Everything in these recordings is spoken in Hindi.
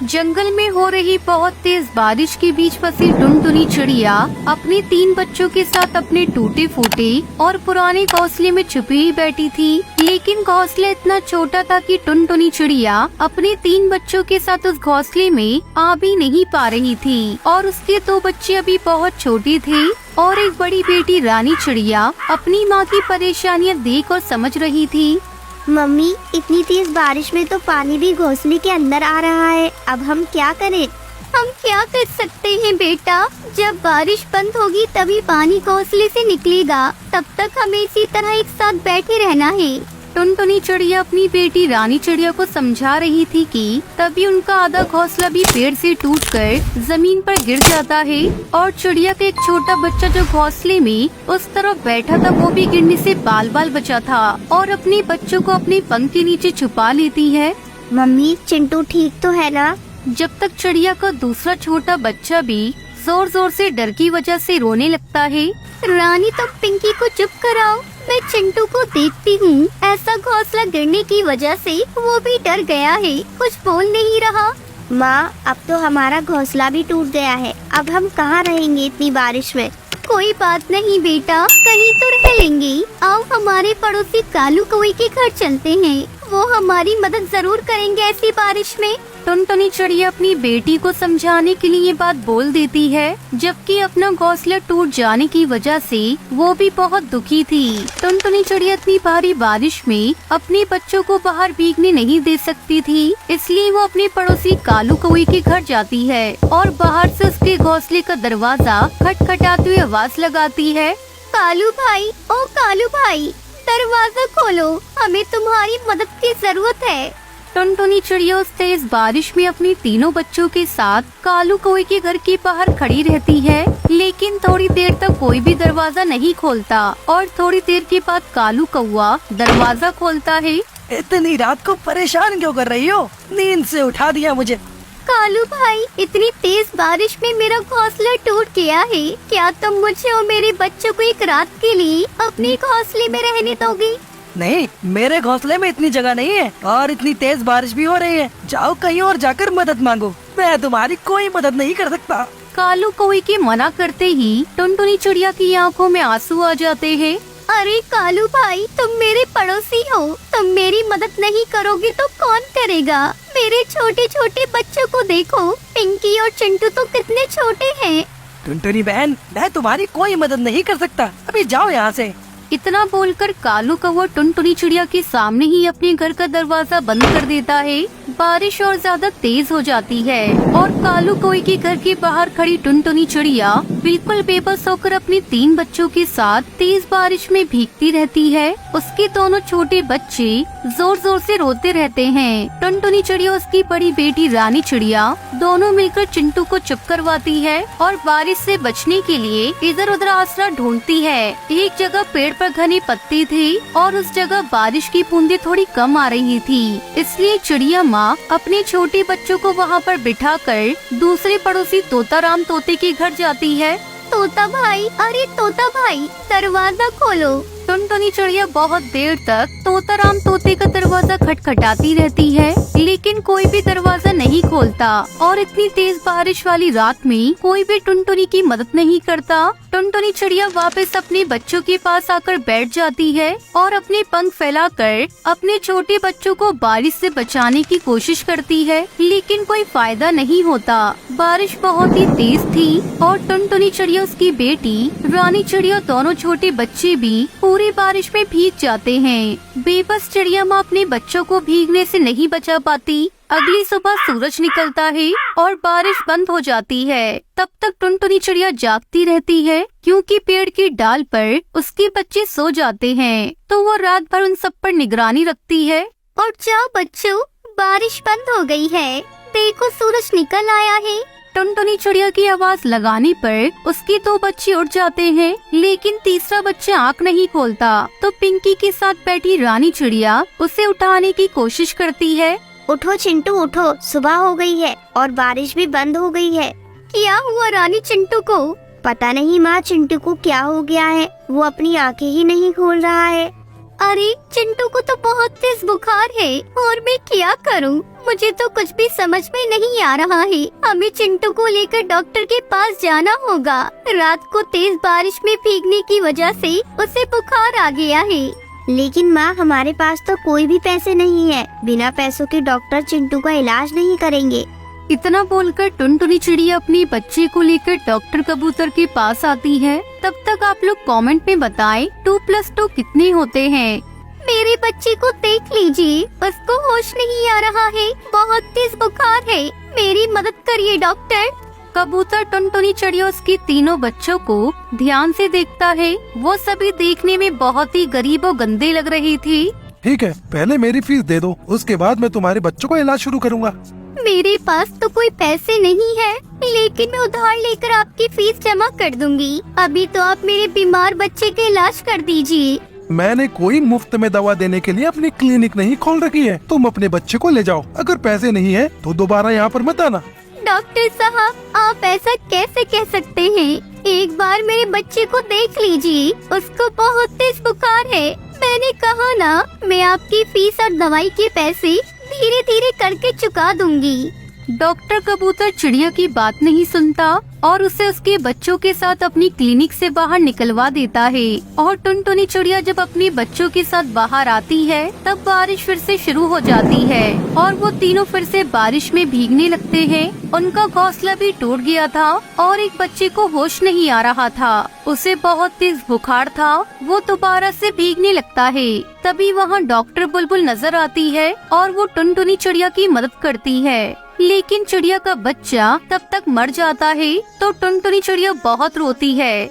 जंगल में हो रही बहुत तेज बारिश के बीच फंसी टुनटुनी चिड़िया अपने 3 बच्चों के साथ अपने टूटे फूटे और पुराने घोंसले में छुपी ही बैठी थी। लेकिन घोंसला इतना छोटा था कि टुनटुनी चिड़िया अपने 3 बच्चों के साथ उस घोंसले में आ भी नहीं पा रही थी और उसके 2 बच्चे अभी बहुत छोटे थे और एक बड़ी बेटी रानी चिड़िया अपनी माँ की परेशानियाँ देख और समझ रही थी। मम्मी, इतनी तेज बारिश में तो पानी भी घोंसले के अंदर आ रहा है। अब हम क्या करें? हम क्या कर सकते हैं बेटा, जब बारिश बंद होगी तभी पानी घोंसले से निकलेगा। तब तक हमें इसी तरह एक साथ बैठे रहना है। टुनटुनी चिड़िया अपनी बेटी रानी चिड़िया को समझा रही थी कि तभी उनका आधा घोंसला भी पेड़ से टूटकर जमीन पर गिर जाता है और चिड़िया का एक छोटा बच्चा जो घोंसले में उस तरफ बैठा था वो भी गिरने से बाल बाल बचा था और अपने बच्चों को अपने पंख के नीचे छुपा लेती है। मम्मी, चिंटू ठीक तो है ना? जब तक चिड़िया का दूसरा छोटा बच्चा भी जोर जोर से डर की वजह से रोने लगता है। रानी, तुम पिंकी को चुप कराओ, मैं चिंटू को देखती हूँ। ऐसा घोंसला गिरने की वजह से वो भी डर गया है, कुछ बोल नहीं रहा। माँ, अब तो हमारा घोंसला भी टूट गया है। अब हम कहाँ रहेंगे इतनी बारिश में? कोई बात नहीं बेटा, कहीं तो रह लेंगे। आओ हमारे पड़ोसी कालू कौवे के घर चलते हैं, वो हमारी मदद जरूर करेंगे ऐसी बारिश में। टुनटुनी चिड़िया अपनी बेटी को समझाने के लिए ये बात बोल देती है, जबकि अपना घोंसला टूट जाने की वजह से वो भी बहुत दुखी थी। टुनटुनी चिड़िया इतनी भारी बारिश में अपने बच्चों को बाहर भीगने नहीं दे सकती थी, इसलिए वो अपने पड़ोसी कालू कौवे के घर जाती है और बाहर से उसके घोंसले का दरवाजा खटखटाते हुए आवाज लगाती है। कालू भाई, ओ कालू भाई, दरवाजा खोलो, हमें तुम्हारी मदद की जरूरत है। टुनटुनी चिड़िया उस तेज बारिश में अपने तीनों बच्चों के साथ कालू कौवे के घर के बाहर खड़ी रहती है, लेकिन थोड़ी देर तक कोई भी दरवाजा नहीं खोलता और थोड़ी देर के बाद कालू कौवा दरवाजा खोलता है। इतनी रात को परेशान क्यों कर रही हो? नींद से उठा दिया मुझे। कालू भाई, इतनी तेज बारिश में मेरा घोंसला टूट गया है, क्या तुम मुझे और मेरे बच्चों को एक रात के लिए अपने घोंसले में रहने दोगे? नहीं, मेरे घोंसले में इतनी जगह नहीं है और इतनी तेज बारिश भी हो रही है। जाओ कहीं और जाकर मदद मांगो, मैं तुम्हारी कोई मदद नहीं कर सकता। कालू कौवे के मना करते ही टुनटुनी चिड़िया की आंखों में आंसू आ जाते हैं। अरे कालू भाई, तुम मेरे पड़ोसी हो, तुम मेरी मदद नहीं करोगे तो कौन करेगा? मेरे छोटे छोटे बच्चों को देखो, पिंकी और चिंटू तो कितने छोटे हैं। टुनटुनी बहन, मैं तुम्हारी कोई मदद नहीं कर सकता, अभी जाओ यहाँ से। इतना बोलकर कालू कौवा टुनटुनी चिड़िया के सामने ही अपने घर का दरवाजा बंद कर देता है। बारिश और ज्यादा तेज हो जाती है और कालू कौवे के घर के बाहर खड़ी टुनटुनी चिड़िया बिल्कुल बेबस होकर अपने 3 बच्चों के साथ तेज बारिश में भीगती रहती है। उसके दोनों छोटे बच्चे जोर जोर से रोते रहते हैं। टुनटुनी चिड़िया उसकी बड़ी बेटी रानी चिड़िया दोनों मिलकर चिंटू को चुप करवाती है और बारिश से बचने के लिए इधर उधर आसरा ढूंढती है। एक जगह पेड़ पर घने पत्ते थे और उस जगह बारिश की बूंदें थोड़ी कम आ रही थी, इसलिए चिड़िया माँ अपने छोटे बच्चों को वहाँ पर बिठाकर दूसरे पड़ोसी तोताराम तोते के घर जाती है। तोता भाई, अरे तोता भाई, दरवाजा खोलो। टुनटुनी चिड़िया बहुत देर तक तोताराम तोते का दरवाजा खटखटाती रहती है, लेकिन कोई भी दरवाजा नहीं खोलता और इतनी तेज बारिश वाली रात में कोई भी टुनटुनी की मदद नहीं करता। टुनटुनी चिड़िया वापस अपने बच्चों के पास आकर बैठ जाती है और अपने पंख फैलाकर अपने छोटे बच्चों को बारिश से बचाने की कोशिश करती है, लेकिन कोई फायदा नहीं होता। बारिश बहुत ही तेज थी और टुनटुनी चिड़िया, उसकी बेटी रानी चिड़िया, दोनों छोटे बच्चे भी पूरी बारिश में भीग जाते हैं। बेबस चिड़िया माँ अपने बच्चों को भीगने से नहीं बचा पाती। अगली सुबह सूरज निकलता है और बारिश बंद हो जाती है। तब तक टुनटुनी चिड़िया जागती रहती है, क्योंकि पेड़ की डाल पर उसके बच्चे सो जाते हैं, तो वो रात भर उन सब पर निगरानी रखती है। और जाओ बच्चों, बारिश बंद हो गई है, देखो सूरज निकल आया है। टुनटुनी चिड़िया की आवाज लगाने पर उसके 2 बच्चे उठ जाते हैं, लेकिन तीसरा बच्चा आँख नहीं खोलता। तो पिंकी के साथ बैठी रानी चिड़िया उसे उठाने की कोशिश करती है। उठो चिंटू, उठो, सुबह हो गई है और बारिश भी बंद हो गई है। क्या हुआ रानी चिंटू को? पता नहीं माँ, चिंटू को क्या हो गया है, वो अपनी आंखें ही नहीं खोल रहा है। अरे चिंटू को तो बहुत तेज बुखार है और मैं क्या करूं? मुझे तो कुछ भी समझ में नहीं आ रहा है। हमें चिंटू को लेकर डॉक्टर के पास जाना होगा। रात को तेज बारिश में भीगने की वजह से उसे बुखार आ गया है। लेकिन माँ, हमारे पास तो कोई भी पैसे नहीं है। बिना पैसों के डॉक्टर चिंटू का इलाज नहीं करेंगे। इतना बोलकर टुनटुनी चिड़िया अपने बच्चे को लेकर डॉक्टर कबूतर के पास आती है। तब तक आप लोग कमेंट में बताएं 2+2 कितने होते हैं। मेरे बच्चे को देख लीजिए, उसको होश नहीं आ रहा है, बहुत तेज बुखार है। मेरी मदद करिए डॉक्टर। कबूतर टुनटुनी चिड़िया उसके तीनों बच्चों को ध्यान से देखता है। वो सभी देखने में बहुत ही गरीब और गंदे लग रही थी। ठीक है, पहले मेरी फीस दे दो, उसके बाद मैं तुम्हारे बच्चों का इलाज शुरू करूंगा। मेरे पास तो कोई पैसे नहीं है, लेकिन मैं उधार लेकर आपकी फीस जमा कर दूंगी। अभी तो आप मेरे बीमार बच्चे का इलाज कर दीजिए। मैंने कोई मुफ्त में दवा देने के लिए अपनी क्लिनिक नहीं खोल रखी है। तुम अपने बच्चे को ले जाओ। अगर पैसे नहीं है तो दोबारा यहाँ पर मत आना। डॉक्टर साहब, आप ऐसा कैसे कह सकते हैं? एक बार मेरे बच्चे को देख लीजिए, उसको बहुत तेज बुखार है। मैंने कहा ना, मैं आपकी फीस और दवाई के पैसे धीरे धीरे करके चुका दूंगी। डॉक्टर कबूतर चिड़िया की बात नहीं सुनता और उसे उसके बच्चों के साथ अपनी क्लिनिक से बाहर निकलवा देता है। और टुनटुनी चिड़िया जब अपने बच्चों के साथ बाहर आती है तब बारिश फिर से शुरू हो जाती है और वो तीनों फिर से बारिश में भीगने लगते हैं। उनका घोंसला भी टूट गया था और एक बच्चे को होश नहीं आ रहा था। उसे बहुत तेज बुखार था। वो दोबारा से भीगने लगता है। तभी वहाँ डॉक्टर बुलबुल नजर आती है और वो टुनटुनी चिड़िया की मदद करती है। लेकिन चिड़िया का बच्चा तब तक मर जाता है तो टुनटुनी चिड़िया बहुत रोती है।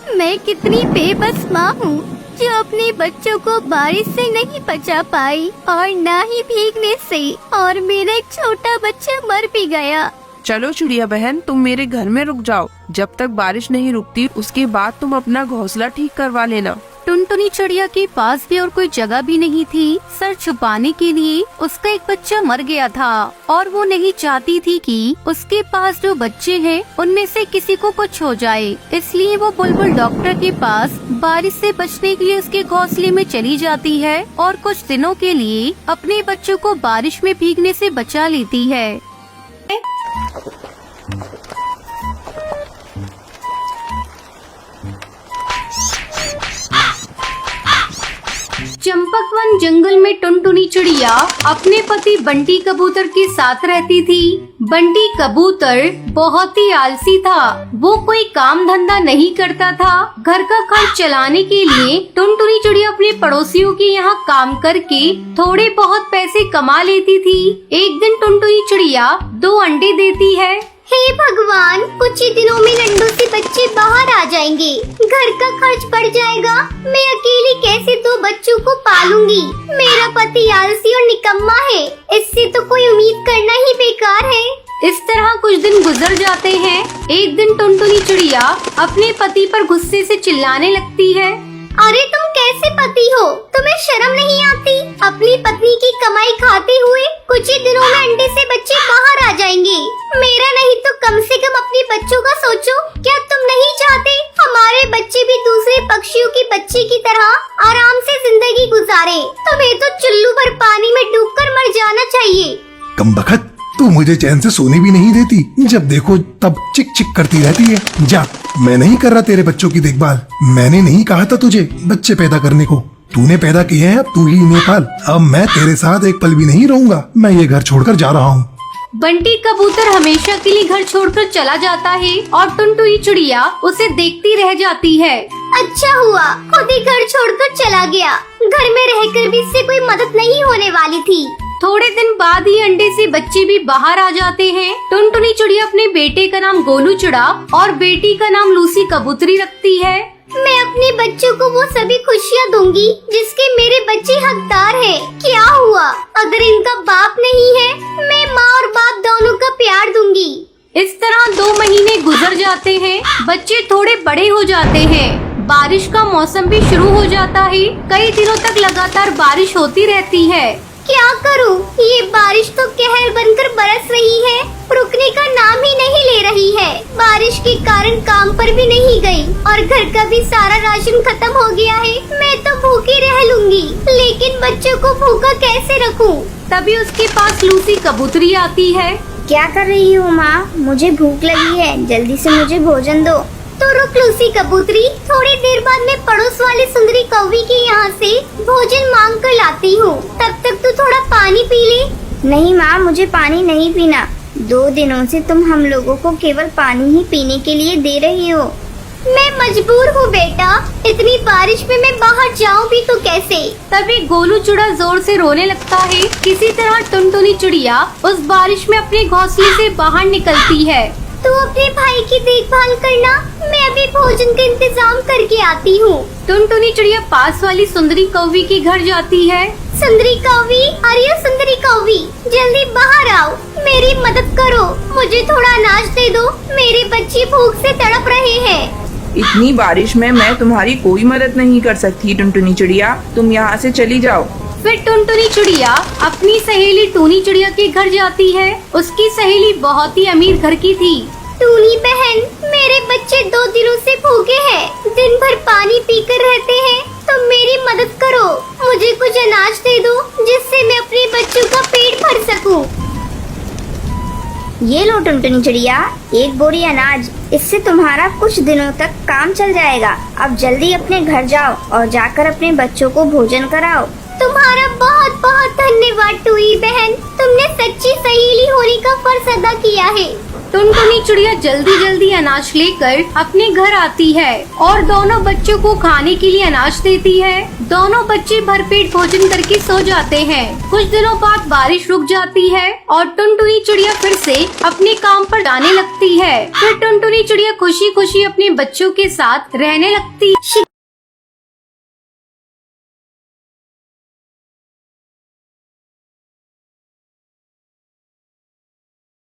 मैं कितनी बेबस माँ हूँ जो अपने बच्चों को बारिश से नहीं बचा पाई और न ही भीगने से, और मेरा एक छोटा बच्चा मर भी गया। चलो चिड़िया बहन, तुम मेरे घर में रुक जाओ। जब तक बारिश नहीं रुकती उसके बाद तुम अपना घोंसला ठीक करवा लेना। टुनटुनी चिड़िया के पास भी और कोई जगह भी नहीं थी सर छुपाने के लिए। उसका एक बच्चा मर गया था और वो नहीं चाहती थी कि उसके पास जो बच्चे हैं उनमें से किसी को कुछ हो जाए। इसलिए वो बुलबुल डॉक्टर के पास बारिश से बचने के लिए उसके घोंसले में चली जाती है और कुछ दिनों के लिए अपने बच्चों को बारिश में भीगने से बचा लेती है। चंपकवन जंगल में टुनटुनी चिड़िया अपने पति बंटी कबूतर के साथ रहती थी। बंटी कबूतर बहुत ही आलसी था। वो कोई काम धंधा नहीं करता था। घर का खर्च चलाने के लिए टुनटुनी चिड़िया अपने पड़ोसियों के यहाँ काम करके थोड़े बहुत पैसे कमा लेती थी। एक दिन टुनटुनी चिड़िया 2 अंडे देती है। हे भगवान, कुछ ही दिनों में नंदू से बच्चे बाहर आ जाएंगे, घर का खर्च बढ़ जाएगा। मैं अकेली कैसे 2 बच्चों को पालूंगी? मेरा पति आलसी और निकम्मा है, इससे तो कोई उम्मीद करना ही बेकार है। इस तरह कुछ दिन गुजर जाते हैं। एक दिन टुनटुनी चिड़िया अपने पति पर गुस्से से चिल्लाने लगती है। अरे तुम कैसे पति हो? तुम्हें शर्म नहीं आती? अपनी पत्नी की कमाई खाते हुए कुछ ही दिनों में अंडे से बच्चे बाहर आ जाएंगे। मेरा नहीं तो कम से कम अपने बच्चों का सोचो। क्या तुम नहीं चाहते हमारे बच्चे भी दूसरे पक्षियों के बच्चे की तरह आराम से जिंदगी गुजारे? तुम्हें तो चुल्लू भर पानी में डूबकर मर जाना चाहिए। कमबख्त, तू मुझे चैन से सोने भी नहीं देती। जब देखो तब चिक चिक करती रहती है। जा, मैं नहीं कर रहा तेरे बच्चों की देखभाल। मैंने नहीं कहा था तुझे बच्चे पैदा करने को। तूने पैदा किए हैं, अब तू ही इन्हें पाल। अब मैं तेरे साथ एक पल भी नहीं रहूंगा। मैं ये घर छोड़कर जा रहा हूँ। बंटी कबूतर हमेशा के लिए घर छोड़कर चला जाता है और टुनटुनी चिड़िया उसे देखती रह जाती है। अच्छा हुआ खुद ही घर छोड़कर चला गया। घर में रहकर भी इससे कोई मदद नहीं होने वाली थी। थोड़े दिन बाद ही अंडे से बच्चे भी बाहर आ जाते हैं। टुनटुनी चिड़िया अपने बेटे का नाम गोलू चिड़ा और बेटी का नाम लूसी कबूतरी रखती है। मैं अपने बच्चों को वो सभी खुशियाँ दूंगी जिसके मेरे बच्चे हकदार हैं। क्या हुआ अगर इनका बाप नहीं है? मैं माँ और बाप दोनों का प्यार दूंगी। इस तरह 2 महीने गुजर जाते हैं। बच्चे थोड़े बड़े हो जाते हैं। बारिश का मौसम भी शुरू हो जाता है। कई दिनों तक लगातार बारिश होती रहती है। क्या करूं? ये बारिश तो कहर बनकर बरस रही है, रुकने का नाम ही नहीं ले रही है। बारिश के कारण काम पर भी नहीं गई और घर का भी सारा राशन खत्म हो गया है। मैं तो भूखी रह लूंगी, लेकिन बच्चों को भूखा कैसे रखूं? तभी उसके पास लूसी कबूतरी आती है। क्या कर रही हो माँ? मुझे भूख लगी है, जल्दी से मुझे भोजन दो। तो रुक लूसी कबूतरी, थोड़ी देर बाद मैं पड़ोस वाली सुंदरी कौवी के यहाँ से भोजन मांग कर लाती हूँ। तब तक तू थोड़ा पानी पी ले। नहीं माँ, मुझे पानी नहीं पीना। 2 दिनों से तुम हम लोगों को केवल पानी ही पीने के लिए दे रही हो। मैं मजबूर हूँ बेटा, इतनी बारिश में मैं बाहर जाऊँ भी तो कैसे? तभी गोलू चिड़ा जोर से रोने लगता है। किसी तरह टुनटुनी चिड़िया उस बारिश में अपने घोंसले से बाहर निकलती है। तू अपने भाई की देखभाल करना, मैं अभी भोजन का इंतजाम करके आती हूँ। टुनटुनी चिड़िया पास वाली सुंदरी कौवी के घर जाती है। सुंदरी कौवी, अरे सुंदरी कौवी, जल्दी बाहर आओ, मेरी मदद करो, मुझे थोड़ा अनाज दे दो, मेरे बच्चे भूख से तड़प रहे हैं। इतनी बारिश में मैं तुम्हारी कोई मदद नहीं कर सकती टुनटुनी चिड़िया, तुम यहाँ से चली जाओ। फिर टुनटुनी चिड़िया अपनी सहेली टूनी चिड़िया के घर जाती है। उसकी सहेली बहुत ही अमीर घर की थी। टूनी बहन, मेरे बच्चे 2 दिनों से भूखे हैं, दिन भर पानी पीकर रहते हैं, तुम मेरी मदद करो, मुझे कुछ अनाज दे दो जिससे मैं अपने बच्चों का पेट भर सकूं। ये लो टुनटुनी चिड़िया, 1 बोरी अनाज, इससे तुम्हारा कुछ दिनों तक काम चल जाएगा। अब जल्दी अपने घर जाओ और जाकर अपने बच्चों को भोजन कराओ। तुम्हारा बहुत बहुत धन्यवाद टूई बहन, तुमने सच्ची सहेली होने का फर्ज अदा किया है। टुनटुनी चिड़िया जल्दी जल्दी अनाज लेकर अपने घर आती है और दोनों बच्चों को खाने के लिए अनाज देती है। दोनों बच्चे भरपेट भोजन करके सो जाते हैं। कुछ दिनों बाद बारिश रुक जाती है और टुनटुनी चिड़िया फिर से अपने काम पर जाने लगती है। फिर टुनटुनी चिड़िया खुशी खुशी अपने बच्चों के साथ रहने लगती है।